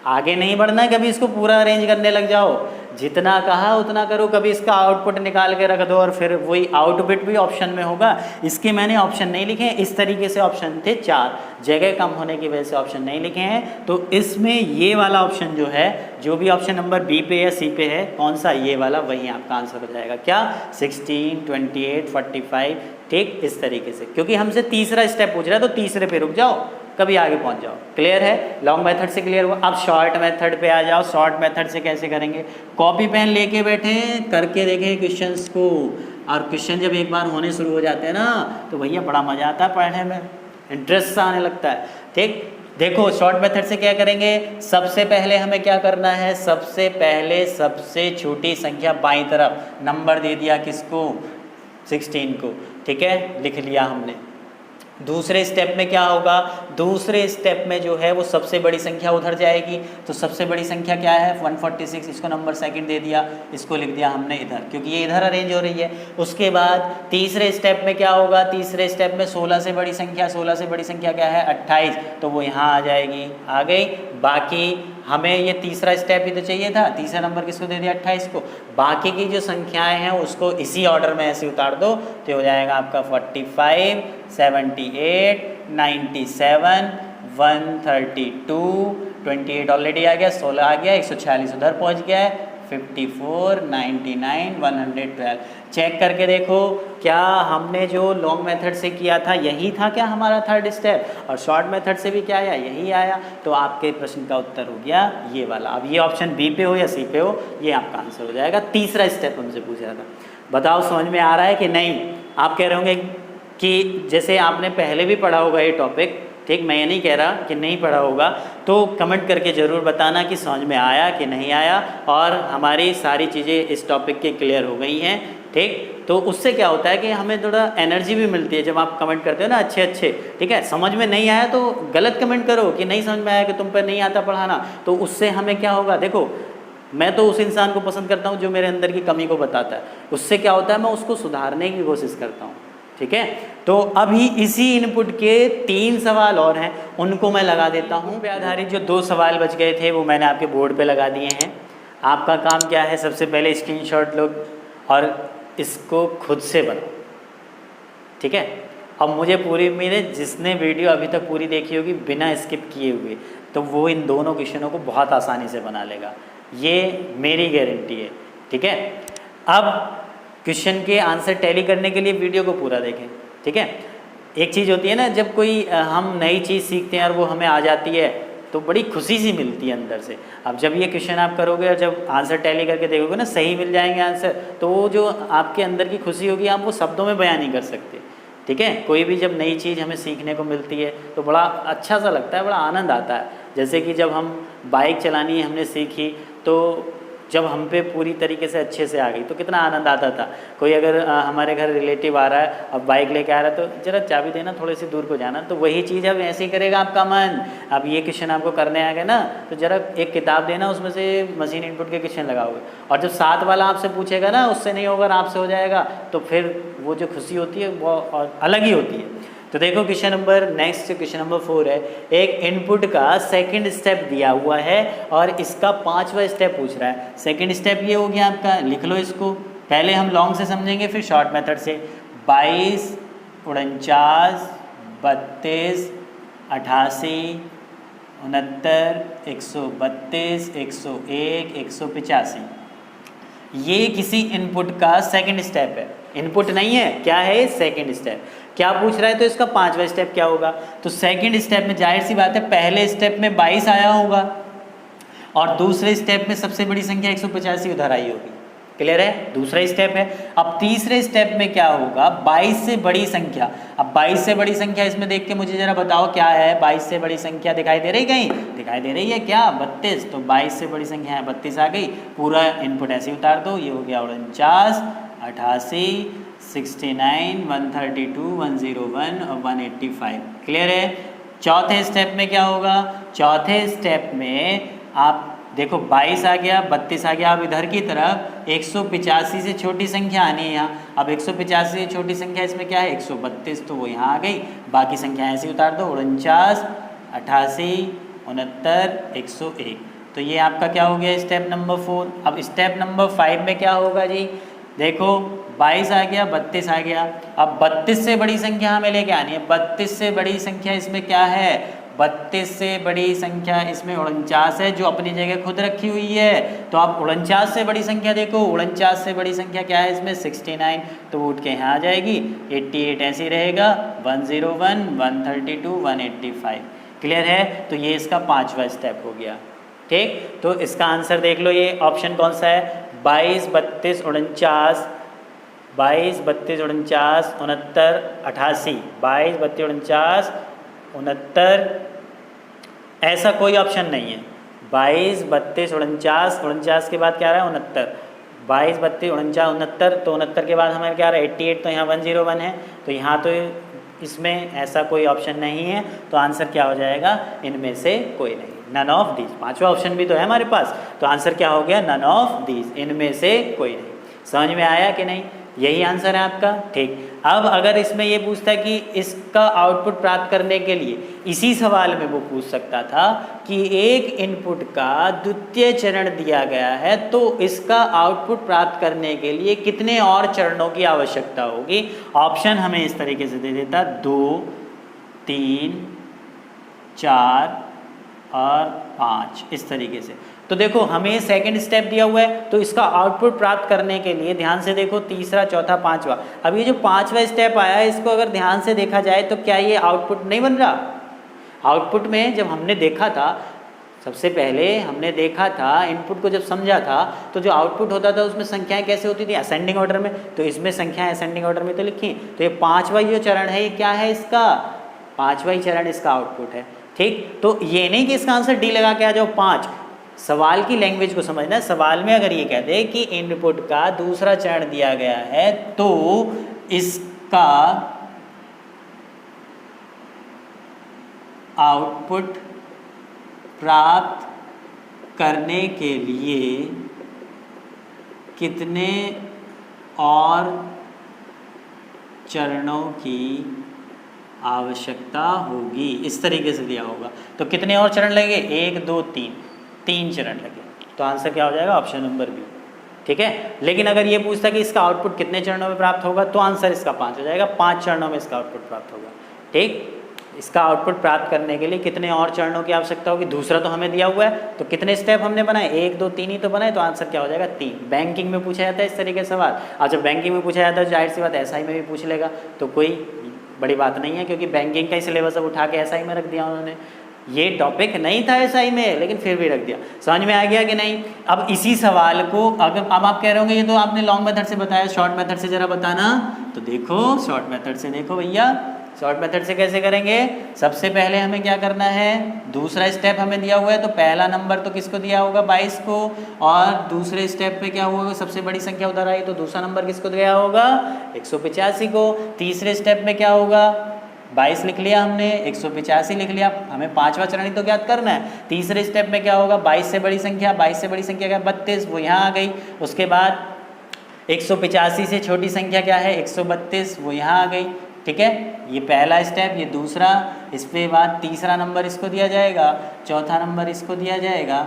आगे नहीं बढ़ना है, कभी इसको पूरा अरेंज करने लग जाओ, जितना कहा उतना करो, कभी इसका आउटपुट निकाल के रख दो और फिर वही आउटपुट भी ऑप्शन में होगा। इसके मैंने ऑप्शन नहीं लिखे हैं, इस तरीके से ऑप्शन थे 4, जगह कम होने की वजह से ऑप्शन नहीं लिखे हैं। तो इसमें ये वाला ऑप्शन जो है, जो भी ऑप्शन नंबर बी पे या सी पे है, कौन सा, ये वाला, वही आपका आंसर हो जाएगा। क्या 16, 28, 45, ठीक इस तरीके से। क्योंकि हमसे तीसरा स्टेप पूछ रहा है तो तीसरे पे रुक जाओ, कभी आगे पहुंच जाओ। क्लियर है, लॉन्ग मेथड से क्लियर हुआ। अब शॉर्ट मेथड पे आ जाओ। शॉर्ट मेथड से कैसे करेंगे, कॉपी पेन लेके बैठे करके देखें क्वेश्चंस को, और क्वेश्चन जब एक बार होने शुरू हो जाते हैं ना तो भैया बड़ा मज़ा आता है पढ़ने में, इंटरेस्ट आने लगता है। ठीक, देखो शॉर्ट मेथड से क्या करेंगे, सबसे पहले हमें क्या करना है, सबसे पहले सबसे छोटी संख्या बाईं तरफ, नंबर दे दिया किसको, 16 को। ठीक है, लिख लिया हमने। दूसरे स्टेप में क्या होगा, दूसरे स्टेप में जो है वो सबसे बड़ी संख्या उधर जाएगी। तो सबसे बड़ी संख्या क्या है 146, इसको नंबर सेकंड दे दिया, इसको लिख दिया हमने इधर क्योंकि ये इधर अरेंज हो रही है। उसके बाद तीसरे स्टेप में क्या होगा, तीसरे स्टेप में 16 से बड़ी संख्या, 16 से बड़ी संख्या क्या है 28, तो वो यहाँ आ जाएगी, आ गई। बाकी हमें ये तीसरा स्टेप ही तो चाहिए था, तीसरा नंबर किसको दे दिया 28 को। बाकी की जो संख्याएं हैं उसको इसी ऑर्डर में ऐसे उतार दो तो हो जाएगा आपका 45, 78, 97, 132, 28 ऑलरेडी आ गया, 16 आ गया, 146 उधर पहुंच गया है, 54, 99, 112। चेक करके देखो क्या हमने जो लॉन्ग मेथड से किया था यही था क्या हमारा थर्ड स्टेप, और शॉर्ट मेथड से भी क्या आया, यही आया। तो आपके प्रश्न का उत्तर हो गया ये वाला। अब ये ऑप्शन बी पे हो या सी पे हो, ये आपका आंसर हो जाएगा। तीसरा स्टेप हमसे पूछ रहा था, बताओ समझ में आ रहा है कि नहीं। आप कह रहे होंगे कि जैसे आपने पहले भी पढ़ा होगा ये टॉपिक, ठीक, मैं ये नहीं कह रहा कि नहीं पढ़ा होगा, तो कमेंट करके ज़रूर बताना कि समझ में आया कि नहीं आया, और हमारी सारी चीज़ें इस टॉपिक की क्लियर हो गई हैं, ठीक। तो उससे क्या होता है कि हमें थोड़ा एनर्जी भी मिलती है जब आप कमेंट करते हो ना अच्छे अच्छे, ठीक है। समझ में नहीं आया तो गलत कमेंट करो कि नहीं समझ में आया, कि तुम पर नहीं आता पढ़ाना, तो उससे हमें क्या होगा, देखो मैं तो उस इंसान को पसंद करता हूँ जो मेरे अंदर की कमी को बताता है, उससे क्या होता है मैं उसको सुधारने की कोशिश करता हूँ, ठीक है। तो अभी इसी इनपुट के 3 सवाल और हैं, उनको मैं लगा देता हूँ। पे आधारित जो 2 सवाल बच गए थे वो मैंने आपके बोर्ड पे लगा दिए हैं। आपका काम क्या है, सबसे पहले स्क्रीनशॉट लो और इसको खुद से बनाओ, ठीक है। अब मुझे पूरी उम्मीद है जिसने वीडियो अभी तक पूरी देखी होगी बिना स्किप किए हुए, तो वो इन दोनों क्वेश्चनों को बहुत आसानी से बना लेगा, ये मेरी गारंटी है, ठीक है। अब क्वेश्चन के आंसर टैली करने के लिए वीडियो को पूरा देखें, ठीक है। एक चीज़ होती है ना, जब कोई हम नई चीज़ सीखते हैं और वो हमें आ जाती है तो बड़ी खुशी सी मिलती है अंदर से। अब जब ये क्वेश्चन आप करोगे और जब आंसर टैली करके देखोगे ना, सही मिल जाएंगे आंसर, तो वो जो आपके अंदर की खुशी होगी आप वो शब्दों में बयान नहीं कर सकते, ठीक है। कोई भी जब नई चीज़ हमें सीखने को मिलती है तो बड़ा अच्छा सा लगता है, बड़ा आनंद आता है। जैसे कि जब हम बाइक चलानी हमने सीखी तो जब हम पे पूरी तरीके से अच्छे से आ गई तो कितना आनंद आता था। कोई अगर हमारे घर रिलेटिव आ रहा है अब बाइक लेके आ रहा है तो जरा चाबी देना, थोड़ी सी दूर को जाना, तो वही चीज़ अब ऐसे ही करेगा आपका मन। अब ये क्वेश्चन आपको करने आ गए ना, तो जरा एक किताब देना, उसमें से मशीन इनपुट के क्वेश्चन लगाओगे, और जब 7 वाला आपसे पूछेगा ना उससे नहीं होगा, आपसे हो जाएगा, तो फिर वो जो खुशी होती है वो और अलग ही होती है। तो देखो question number next question number 4 है, एक इनपुट का सेकंड स्टेप दिया हुआ है और इसका 5वां स्टेप पूछ रहा है। सेकंड स्टेप ये हो गया आपका, लिख लो इसको, पहले हम लॉन्ग से समझेंगे फिर शॉर्ट मेथड से। 22, 49, 32, 88, 69, 132, 101, 185, ये किसी इनपुट का सेकंड स्टेप है, इनपुट नहीं है, क्या है सेकंड स्टेप। क्या पूछ रहा है तो इसका 5वां स्टेप क्या होगा, तो सेकंड स्टेप में जाहिर सी बात है पहले स्टेप में 22 आया होगा और दूसरे स्टेप में सबसे बड़ी संख्या 185 उधर आई होगी, क्लियर है, दूसरा स्टेप है। अब तीसरे स्टेप में क्या होगा, 22 से बड़ी संख्या। अब 22 से बड़ी संख्या इसमें देख के मुझे जरा बताओ क्या है, 22 से बड़ी संख्या दिखाई दे रही, कहीं दिखाई दे रही है क्या, 32, तो 22 से बड़ी संख्या है 32 आ गई, पूरा इनपुट ऐसे उतार दो, ये हो गया 49, 88, 69, 132, 101 और 185, क्लियर है। चौथे स्टेप में क्या होगा, चौथे स्टेप में आप देखो 22 आ गया, 32 आ गया, अब इधर की तरफ 185 से छोटी संख्या आनी है यहाँ। अब 185 से छोटी संख्या इसमें क्या है 132, तो वो यहाँ आ गई, बाकी संख्या ऐसे उतार दो, 49, 88, 69, 101, तो ये आपका क्या हो गया स्टेप नंबर 4। अब स्टेप नंबर 5 में क्या होगा जी, देखो 22 आ गया, 32 आ गया, अब 32 से बड़ी संख्या हमें लेके आनी है। 32 से बड़ी संख्या इसमें क्या है, 32 से बड़ी संख्या इसमें 49 है जो अपनी जगह खुद रखी हुई है, तो आप 49 से बड़ी संख्या देखो, 49 से बड़ी संख्या क्या है इसमें 69, तो वो उठ के यहाँ आ जाएगी, 88 ऐसे ही रहेगा, 101, 132, 185, क्लियर है। तो ये इसका 5वां स्टेप हो गया, ठीक। तो इसका आंसर देख लो, ये ऑप्शन कौन सा है, 22, 32, 49, 22, 32, 49, 69, 88, 22, 32, 49, 69, ऐसा कोई ऑप्शन नहीं है। 22, 32, 49, 49 के बाद क्या आ रहा है 69, 22, 32, 49, 69, तो 69 के बाद हमारे क्या आ रहा है 88, तो यहाँ 101 है, तो यहाँ तो इसमें ऐसा कोई ऑप्शन नहीं है, तो आंसर क्या हो जाएगा, इनमें से कोई नहीं, नन ऑफ दीज। पांचवा ऑप्शन भी तो है हमारे पास, तो आंसर क्या हो गया, नन ऑफ दीज, इनमें से कोई नहीं। समझ में आया कि नहीं, यही आंसर है आपका। ठीक, अब अगर इसमें ये पूछता है कि इसका आउटपुट प्राप्त करने के लिए, इसी सवाल में वो पूछ सकता था कि एक इनपुट का द्वितीय चरण दिया गया है तो इसका आउटपुट प्राप्त करने के लिए कितने और चरणों की आवश्यकता होगी। ऑप्शन हमें इस तरीके से दे देता, 2, 3, 4 और 5, इस तरीके से। तो देखो हमें सेकंड स्टेप दिया हुआ है, तो इसका आउटपुट प्राप्त करने के लिए ध्यान से देखो, तीसरा, चौथा, पांचवा। अब ये जो पांचवा स्टेप आया है, इसको अगर ध्यान से देखा जाए तो क्या ये आउटपुट नहीं बन रहा। आउटपुट में जब हमने देखा था, सबसे पहले हमने देखा था, इनपुट को जब समझा था, तो जो आउटपुट होता था उसमें संख्याएं कैसे होती थी, असेंडिंग ऑर्डर में। तो इसमें संख्याएं असेंडिंग ऑर्डर में तो लिखी। तो ये पांचवा जो चरण है, ये क्या है, इसका पांचवा ही चरण इसका आउटपुट है। ठीक, तो ये नहीं कि इसका आंसर डी लगा के आ जाओ 5। सवाल की लैंग्वेज को समझना है। सवाल में अगर ये कह दे कि इनपुट का दूसरा चरण दिया गया है तो इसका आउटपुट प्राप्त करने के लिए कितने और चरणों की आवश्यकता होगी, इस तरीके से दिया होगा। तो कितने और चरण लगे, 1, 2, 3 चरण लगे। तो आंसर क्या हो जाएगा, ऑप्शन नंबर बी। ठीक है, लेकिन अगर ये पूछता कि इसका आउटपुट कितने चरणों में प्राप्त होगा, तो आंसर इसका 5 हो जाएगा। 5 चरणों में इसका आउटपुट प्राप्त होगा। ठीक, इसका आउटपुट प्राप्त करने के लिए कितने और चरणों की आवश्यकता होगी, दूसरा तो हमें दिया हुआ है, तो कितने स्टेप हमने बनाए, 1, 2, 3 ही तो बनाए, तो आंसर क्या हो जाएगा, 3। बैंकिंग में पूछा जाता है इस तरीके से सवाल। और जब बैंकिंग में पूछा जाता है, जाहिर सी बात SI में भी पूछ लेगा, तो कोई बड़ी बात नहीं है, क्योंकि बैंकिंग का ही सिलेबस अब उठा के SI में रख दिया उन्होंने। ये टॉपिक नहीं था SI में, लेकिन फिर भी रख दिया। समझ में आ गया कि नहीं। अब इसी सवाल को अगर अब आप कह रहे होंगे ये तो आपने लॉन्ग मेथड से बताया, शॉर्ट मेथड से जरा बताना। तो देखो शॉर्ट मेथड से देखो भैया, शॉर्ट मेथड से कैसे करेंगे। सबसे पहले हमें क्या करना है, दूसरा स्टेप हमें दिया हुआ है, तो पहला नंबर तो किसको दिया होगा, 22 को। और दूसरे स्टेप पे क्या हुआ, सबसे बड़ी संख्या उधर आई, तो दूसरा नंबर किसको दिया होगा, 185 को। तीसरे स्टेप में क्या होगा, 22 लिख लिया हमने, 185 लिख लिया, हमें पांचवा चरण ही तो ज्ञात करना है। तीसरे स्टेप में क्या होगा, 22 से बड़ी संख्या, 22 से बड़ी संख्या क्या, 32, वो यहाँ आ गई। उसके बाद 185 से छोटी संख्या क्या है, 132, वो यहाँ आ गई। ठीक है, ये पहला स्टेप, ये दूसरा। इसके बाद तीसरा नंबर इसको दिया जाएगा, चौथा नंबर इसको दिया जाएगा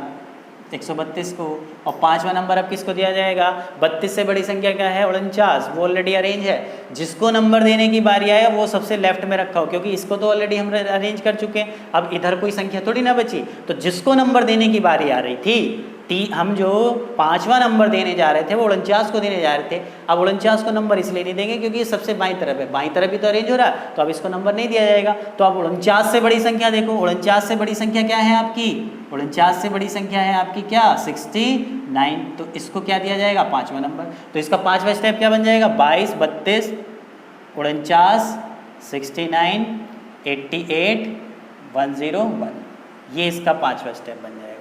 132 को, और पांचवा नंबर अब किसको दिया जाएगा, 32 से बड़ी संख्या क्या है, 49, वो ऑलरेडी अरेंज है। जिसको नंबर देने की बारी आए वो सबसे लेफ्ट में रखा हो, क्योंकि इसको तो ऑलरेडी हम अरेंज कर चुके हैं। अब इधर कोई संख्या थोड़ी ना बची, तो जिसको नंबर देने की बारी आ रही थी, हम जो पांचवा नंबर देने जा रहे थे वो 49 को देने जा रहे थे। अब 49 को नंबर इसलिए नहीं देंगे क्योंकि ये सबसे बाईं तरफ है, बाईं तरफ ही तो अरेंज हो रहा है, तो अब इसको नंबर नहीं दिया जाएगा। तो अब 49 से बड़ी संख्या देखो, 49 से बड़ी संख्या क्या है आपकी, 49 से बड़ी संख्या है आपकी क्या, 69, तो इसको क्या दिया जाएगा, पांचवा नंबर। तो इसका पांचवा स्टेप क्या बन जाएगा, 22, 32, 49, 69, 88, 101, ये इसका पांचवा स्टेप बन जाएगा।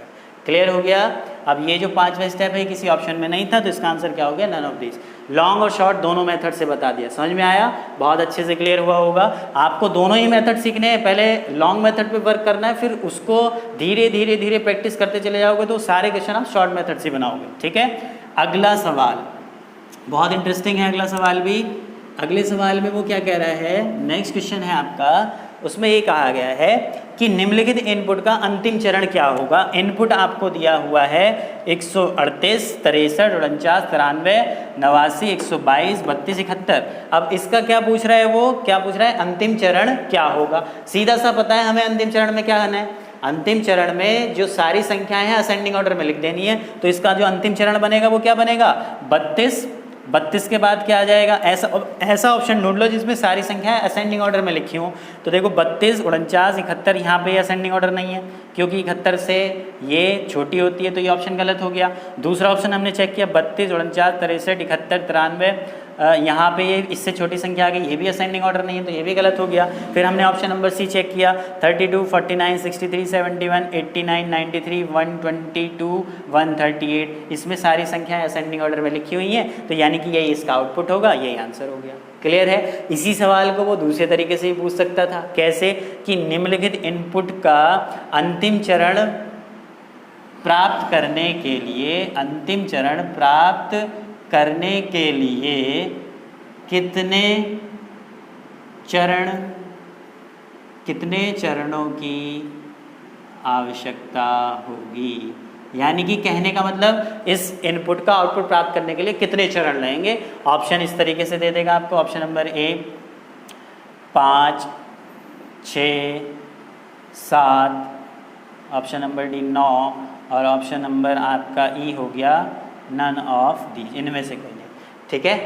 क्लियर हो गया। अब ये जो पांचवा स्टेप है किसी ऑप्शन में नहीं था, तो इसका आंसर क्या हो गया, नन ऑफ दिस। लॉन्ग और शॉर्ट दोनों मेथड से बता दिया, समझ में आया, बहुत अच्छे से क्लियर हुआ होगा। आपको दोनों ही मेथड सीखने हैं, पहले लॉन्ग मेथड पे वर्क करना है, फिर उसको धीरे धीरे धीरे प्रैक्टिस करते चले जाओगे तो सारे क्वेश्चन आप शॉर्ट मेथड से बनाओगे। ठीक है, अगला सवाल बहुत इंटरेस्टिंग है, अगला सवाल भी। अगले सवाल में वो क्या कह रहा है, नेक्स्ट क्वेश्चन है आपका, उसमें ये कहा गया है कि निम्नलिखित इनपुट का अंतिम चरण क्या होगा। इनपुट आपको दिया हुआ है 138, 63, 49, 93, 89, 122, 32, 71। अब इसका क्या पूछ रहा है, वो क्या पूछ रहा है, अंतिम चरण क्या होगा। सीधा सा पता है हमें अंतिम चरण में क्या करना है, अंतिम चरण में जो सारी संख्याएं हैं असेंडिंग ऑर्डर में लिख देनी है। तो इसका जो अंतिम चरण बनेगा वो क्या बनेगा, 32, 32 के बाद क्या आ जाएगा, ऐसा ऑप्शन ढूंढ लो जिसमें सारी संख्याएं असेंडिंग ऑर्डर में लिखी हूँ। तो देखो 32, 49, 71, यहाँ पे असेंडिंग ऑर्डर नहीं है क्योंकि 71 से ये छोटी होती है, तो ये ऑप्शन गलत हो गया। दूसरा ऑप्शन हमने चेक किया, 32, 49, 63, 71, 93, यहाँ पे ये इससे छोटी संख्या आ गई, ये भी असेंडिंग ऑर्डर नहीं है, तो ये भी गलत हो गया। फिर हमने ऑप्शन नंबर सी चेक किया, 32, 49, 63, 71, 89, 93, 122, 138, इसमें सारी संख्याएं असेंडिंग ऑर्डर में लिखी हुई हैं, तो यानी कि यही इसका आउटपुट होगा, यही आंसर हो गया। क्लियर है। इसी सवाल को वो दूसरे तरीके से भी पूछ सकता था। कैसे कि निम्नलिखित इनपुट का अंतिम चरण प्राप्त करने के लिए कितने चरणों की आवश्यकता होगी। यानी कि कहने का मतलब इस इनपुट का आउटपुट प्राप्त करने के लिए कितने चरण लगेंगे। ऑप्शन इस तरीके से दे देगा आपको। Option number A 5, 6, 7, option number D 9 और ऑप्शन नंबर आपका ई हो गया नन ऑफ दीज, इनमें से कोई नहीं। ठीक है,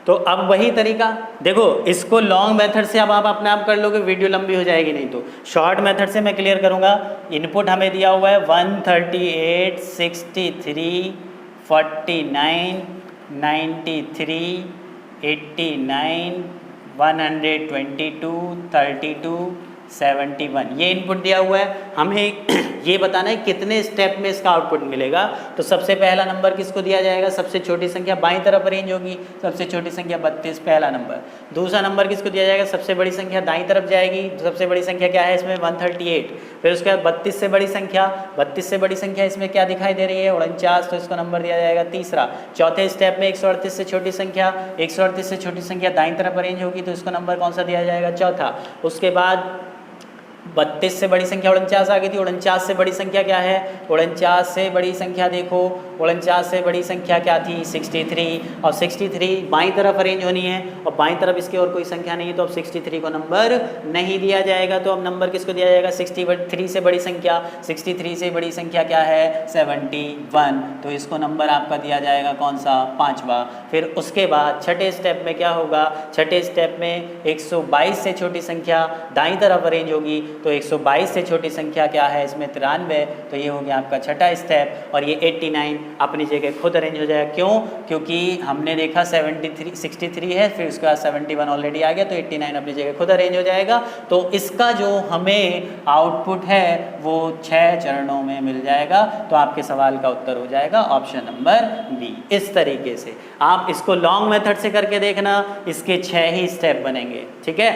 तो अब वही तरीका देखो, इसको लॉन्ग मेथड से अब आप अपने आप कर लोगे, वीडियो लंबी हो जाएगी। नहीं तो शॉर्ट मेथड से मैं क्लियर करूँगा। इनपुट हमें दिया हुआ है 138, 63, 49, 93, 89, 122, 32, 71, ये इनपुट दिया हुआ है। हमें ये बताना है कितने स्टेप में इसका आउटपुट मिलेगा। तो सबसे पहला नंबर किसको दिया जाएगा, सबसे छोटी संख्या बाईं तरफ अरेंज होगी, सबसे छोटी संख्या 32 पहला नंबर। दूसरा नंबर किसको दिया जाएगा, सबसे बड़ी संख्या दाईं तरफ जाएगी। सबसे बड़ी संख्या क्या है इसमें 138। फिर उसके बाद 32 से बड़ी संख्या इसमें क्या दिखाई दे रही है 49, तो इसको नंबर दिया जाएगा तीसरा। चौथे स्टेप में 138 से छोटी संख्या, 138 से छोटी संख्या दाईं तरफ अरेंज होगी, तो इसको नंबर कौन सा दिया जाएगा, चौथा। उसके बाद 32 से बड़ी संख्या 49 आ गई थी। 49 से बड़ी संख्या क्या है, 49 से बड़ी संख्या देखो, 49 से बड़ी संख्या क्या थी 63, और 63 बाईं तरफ अरेंज होनी है और बाईं तरफ इसके और कोई संख्या नहीं है, तो अब 63 को नंबर नहीं दिया जाएगा। तो अब नंबर किसको दिया जाएगा, 63 से बड़ी संख्या, 63 से बड़ी संख्या क्या है 71, तो इसको नंबर आपका दिया जाएगा कौन सा, पाँचवा। फिर उसके बाद छठे स्टेप में क्या होगा, छठे स्टेप में 122 से छोटी संख्या दाईं तरफ अरेंज होगी, तो 122 से छोटी संख्या क्या है इसमें 93, तो ये हो गया आपका छठा स्टेप। और ये 89 अपनी जगह खुद अरेंज हो जाएगा। क्यों, क्योंकि हमने देखा 63 है, फिर उसके बाद 71 ऑलरेडी आ गया, तो 89 अपनी जगह खुद अरेंज हो जाएगा। तो इसका जो हमें आउटपुट है वो 6 चरणों में मिल जाएगा। तो आपके सवाल का उत्तर हो जाएगा ऑप्शन नंबर बी। इस तरीके से आप इसको लॉन्ग मेथड से करके देखना, इसके 6 ही स्टेप बनेंगे। ठीक है,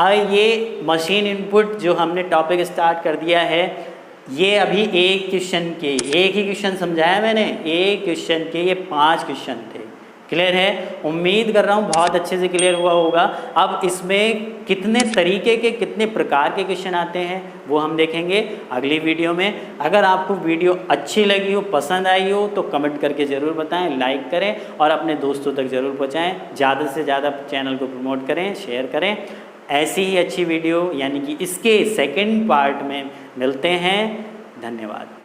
ये मशीन इनपुट जो हमने टॉपिक स्टार्ट कर दिया है, ये अभी एक ही क्वेश्चन समझाया मैंने, एक क्वेश्चन के ये 5 क्वेश्चन थे। क्लियर है, उम्मीद कर रहा हूँ बहुत अच्छे से क्लियर हुआ होगा। अब इसमें कितने तरीके के, कितने प्रकार के क्वेश्चन आते हैं वो हम देखेंगे अगली वीडियो में। अगर आपको वीडियो अच्छी लगी हो, पसंद आई हो, तो कमेंट करके ज़रूर बताएं, लाइक करें और अपने दोस्तों तक ज़रूर पहुँचाएँ। ज़्यादा से ज़्यादा चैनल को प्रमोट करें, शेयर करें। ऐसी ही अच्छी वीडियो यानी कि इसके सेकंड पार्ट में मिलते हैं। धन्यवाद।